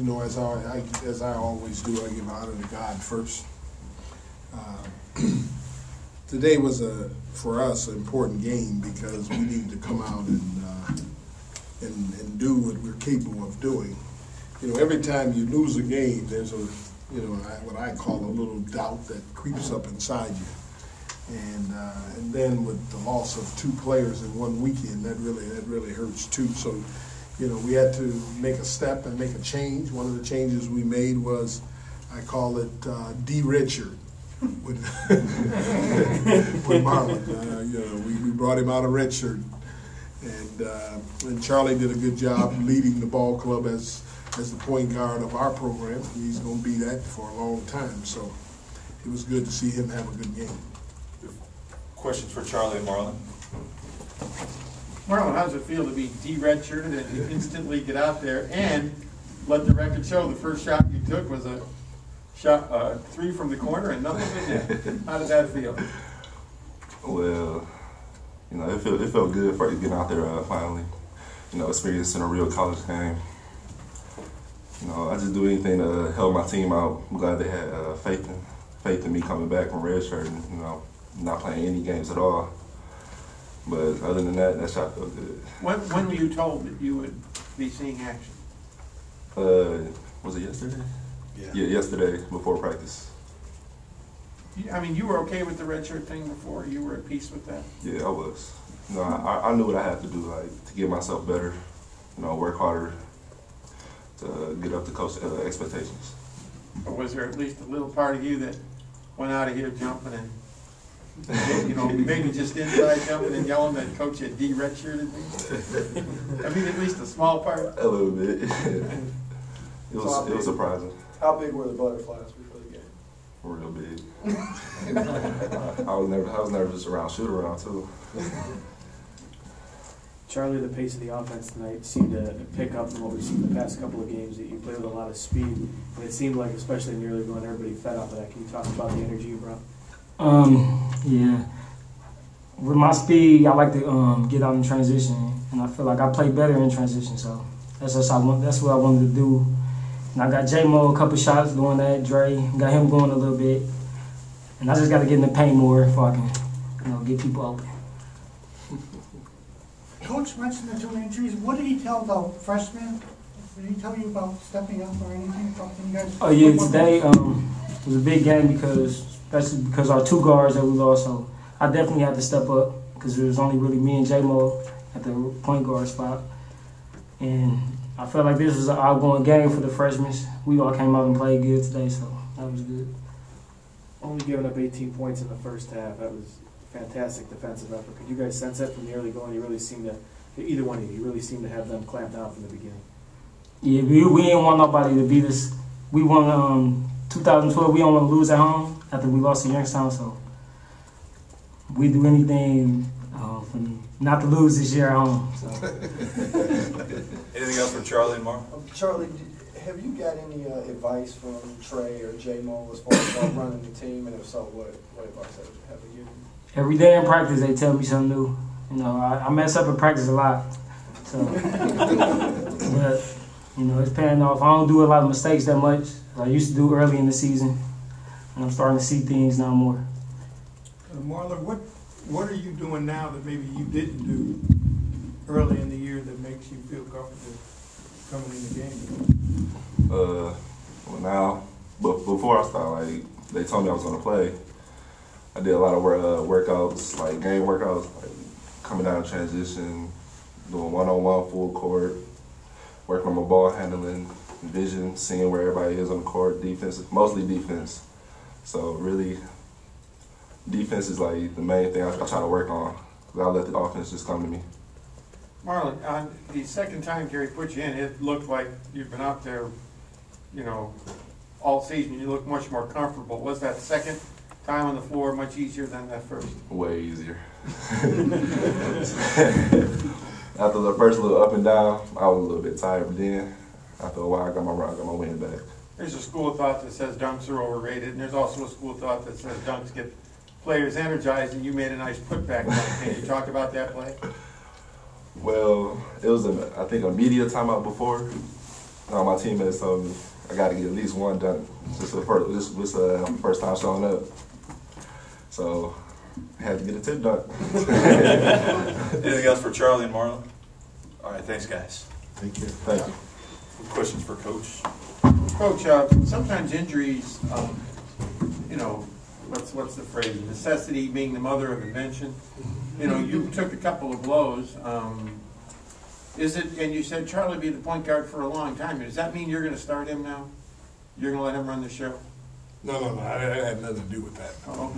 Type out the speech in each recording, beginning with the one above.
You know, as I always do, I give honor to God first. Today was for us an important game because we needed to come out and do what we're capable of doing. You know, every time you lose a game, there's what I call a little doubt that creeps up inside you, and then with the loss of 2 players in one weekend, that really hurts too. So, you know, we had to make a step and make a change. One of the changes we made was, I call it de-redshirt with Marlin. You know, we brought him out of redshirt, and Charlie did a good job leading the ball club as the point guard of our program. He's going to be that for a long time. So it was good to see him have a good game. Questions for Charlie and Marlin? Marlin, how does it feel to be de-redshirted and instantly get out there and let the record show the first shot you took was a shot 3 from the corner and nothing in? How did that feel? Well, you know, it felt good for getting out there finally. You know, experiencing a real college game. You know, I just do anything to help my team out. I'm glad they had faith in me coming back from redshirt and, you know, not playing any games at all. But other than that, that shot felt good. When were you told that you would be seeing action? Was it yesterday? Yeah, yesterday before practice. I mean, you were okay with the redshirt thing before? You were at peace with that? Yeah, I was. You know, I knew what I had to do, like, to get myself better. You know, work harder to get up to coach expectations. Or was there at least a little part of you that went out of here jumping and, you know, maybe just inside jumping and yelling that coach had de-redshirted me? I mean, at least a small part. A little bit. It was surprising. How big were the butterflies before the game? Real big. I was nervous around shoot around too. Charlie, the pace of the offense tonight seemed to pick up from what we've seen the past couple of games. That you played with a lot of speed, and it seemed like, especially in the early going, everybody fed off of that. Can you talk about the energy you brought? Yeah. With my speed, I like to get out in transition, and I feel like I play better in transition. So that's what I wanted to do. And I got J-Mo a couple shots doing that. Dre got him going a little bit, and I just got to get in the paint more before I can, you know, get people open. Coach mentioned the 2 injuries. What did he tell the freshmen? Did he tell you about stepping up or anything? Talking to you guys? Oh yeah, today was a big game especially because our 2 guards that we lost. So I definitely had to step up because it was only really me and J-Mo at the point guard spot. And I felt like this was an outgoing game for the freshmen. We all came out and played good today, so that was good. Only giving up 18 points in the first half. That was a fantastic defensive effort. Could you guys sense that from the early going? You really seemed to, either one of you really seemed to have them clamp down from the beginning. Yeah, we didn't want nobody to beat us. We won 2012. We don't want to lose at home after we lost to Youngstown, so we do anything not to lose this year at home. So. Anything else for Charlie and Mark? Charlie, have you got any advice from Trey or J-Mo as far as running the team, and if so, what advice have you given? Every day in practice, they tell me something new. You know, I mess up in practice a lot, so but you know, it's paying off. I don't do a lot of mistakes that much as I used to do early in the season, and I'm starting to see things now more. Marlon, what are you doing now that maybe you didn't do early in the year that makes you feel comfortable coming in the game? Well now, but before I started, like, they told me I was gonna play. I did a lot of workouts, like game workouts, like coming down in transition, doing one-on-one full court, working on my ball handling, vision, seeing where everybody is on the court, defense, mostly defense. So really, defense is like the main thing I try to work on, because I let the offense just come to me. Marlon, the second time Gary put you in, it looked like you've been out there, you know, all season. You look much more comfortable. Was that second time on the floor much easier than that first? Way easier. After the first little up and down, I was a little bit tired, but then after a while, I got my wind back. There's a school of thought that says dunks are overrated, and there's also a school of thought that says dunks get players energized, and you made a nice putback. Can you talk about that play? Well, it was, I think, a media timeout before, All my teammates told me I got to get at least one done. This is first time showing up. So I had to get a 10 done. Anything else for Charlie and Marlin? All right, thanks, guys. Thank you. Thank you. Questions for Coach? Coach, sometimes injuries, you know, what's the phrase? Necessity being the mother of invention. You know, you took a couple of blows. Is it? And you said Charlie be the point guard for a long time. Does that mean you're going to start him now? You're going to let him run the show? No, I had nothing to do with that. Oh.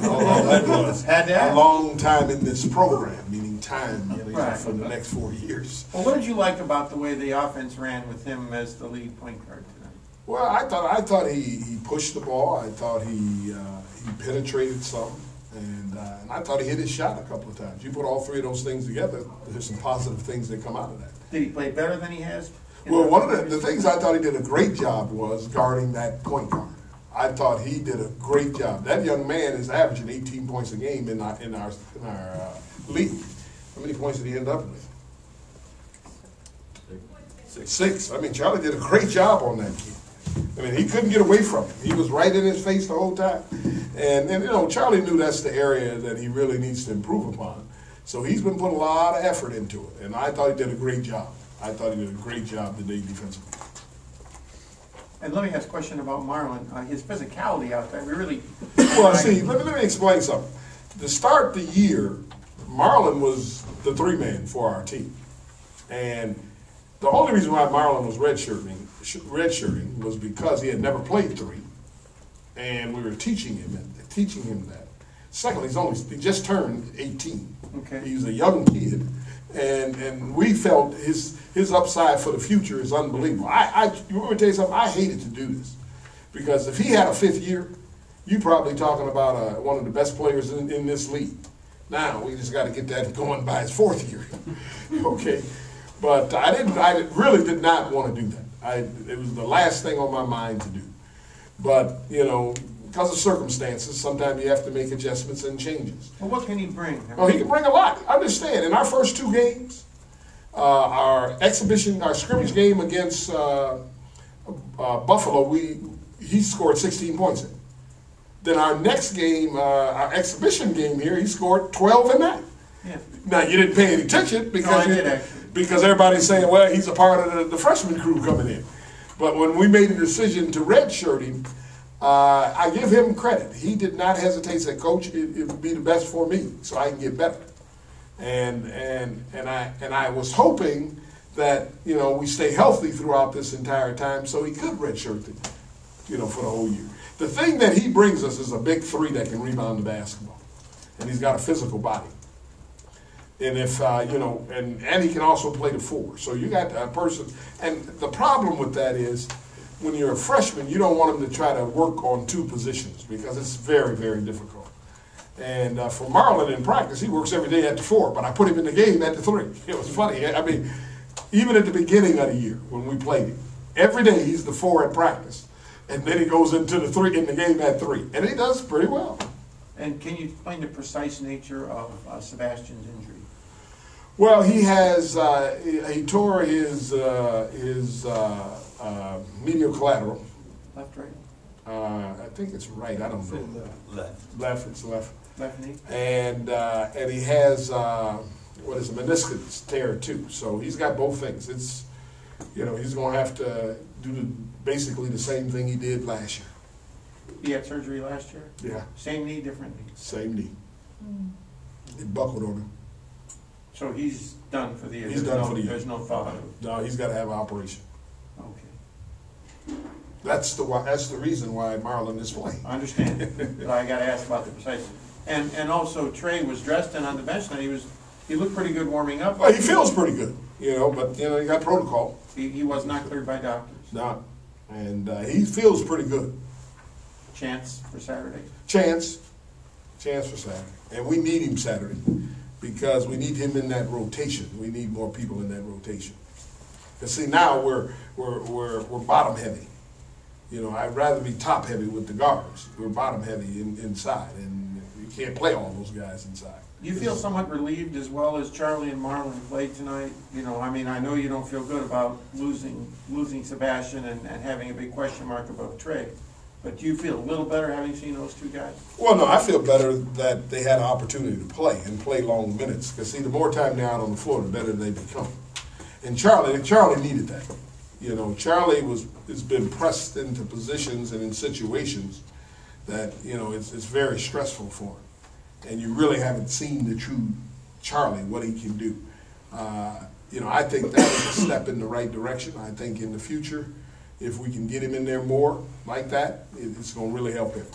All that was Had that? a long time in this program, meaning time Right. for the next 4 years. Well, what did you like about the way the offense ran with him as the lead point guard tonight? Well, I thought he pushed the ball. I thought he penetrated some, and I thought he hit his shot a couple of times. You put all three of those things together, there's some positive things that come out of that. Did he play better than he has? Well, one of the things I thought he did a great job was guarding that point guard. I thought he did a great job. That young man is averaging 18 points a game in our league. How many points did he end up with? 6. I mean, Charlie did a great job on that kid. I mean, he couldn't get away from him. He was right in his face the whole time. And you know, Charlie knew that's the area that he really needs to improve upon. So he's been putting a lot of effort into it. And I thought he did a great job. I thought he did a great job today defensively. And let me ask a question about Marlin. His physicality out there, we really... Well, see, let me explain something. To start the year, Marlin was the 3-man for our team. And the only reason why Marlin was redshirting was because he had never played 3. And we were teaching him that. Secondly, he just turned 18. Okay. He's a young kid. And we felt his upside for the future is unbelievable. You want me to tell you something? I hated to do this because if he had a 5th year, you're probably talking about one of the best players in this league. Now we just got to get that going by his 4th year, okay? But I really did not want to do that. It was the last thing on my mind to do. But you know, because of circumstances, sometimes you have to make adjustments and changes. Well, what can he bring? Oh, he can bring a lot. Understand, in our first 2 games, our scrimmage game against Buffalo, he scored 16 points in. Then our next game, our exhibition game here, he scored 12 in that. Yeah. Now, you didn't pay any attention because, because everybody's saying, well, he's a part of the freshman crew coming in. But when we made a decision to redshirt him, I give him credit. He did not hesitate. Said, "Coach, it would be the best for me, so I can get better." And I was hoping that we stay healthy throughout this entire time, so he could redshirt for the whole year. The thing that he brings us is a big 3 that can rebound the basketball, and he's got a physical body. And if and he can also play the 4. So you got a person, and the problem with that is, when you're a freshman, you don't want him to try to work on 2 positions because it's very, very difficult. And for Marlin in practice, he works every day at the 4, but I put him in the game at the 3. It was funny. I mean, even at the beginning of the year when we played him, every day he's the 4 at practice, and then he goes into the 3 in the game at 3, and he does pretty well. And can you explain the precise nature of Sebastian's injury? Well, he has he tore his medial collateral. Left, right? I think it's right. I don't know. Left. It's left. Left knee? And he has what is a meniscus tear too. So he's got both things. It's he's going to have to do basically the same thing he did last year. He had surgery last year? Yeah. Same knee, different knee? Same knee. It buckled on him. So he's done for the year? He's done for the year. There's no thought of it? No, he's got to have an operation. Okay. That's the reason why Marlin is playing. I understand. But I got to ask about the precise. And also Trey was dressed and on the bench tonight. He looked pretty good warming up. Well, he feels pretty good, but he got protocol. He was not cleared by doctors. No, and he feels pretty good. Chance for Saturday? Chance for Saturday, and we need him Saturday because we need him in that rotation. We need more people in that rotation. Because see, now we're bottom heavy. I'd rather be top heavy with the guards. We're bottom heavy inside, and you can't play all those guys inside. You feel somewhat relieved as well as Charlie and Marlin played tonight? You know, I mean, I know you don't feel good about losing Sebastian and having a big question mark about Trey, but do you feel a little better having seen those two guys? Well, no, I feel better that they had an opportunity to play and play long minutes. Because, see, the more time they're out on the floor, the better they become. And Charlie needed that. You know, Charlie has been pressed into positions and in situations that, you know, it's very stressful for him. And you really haven't seen the true Charlie, what he can do. You know, I think that is a step in the right direction. I think in the future, if we can get him in there more like that, it's going to really help him.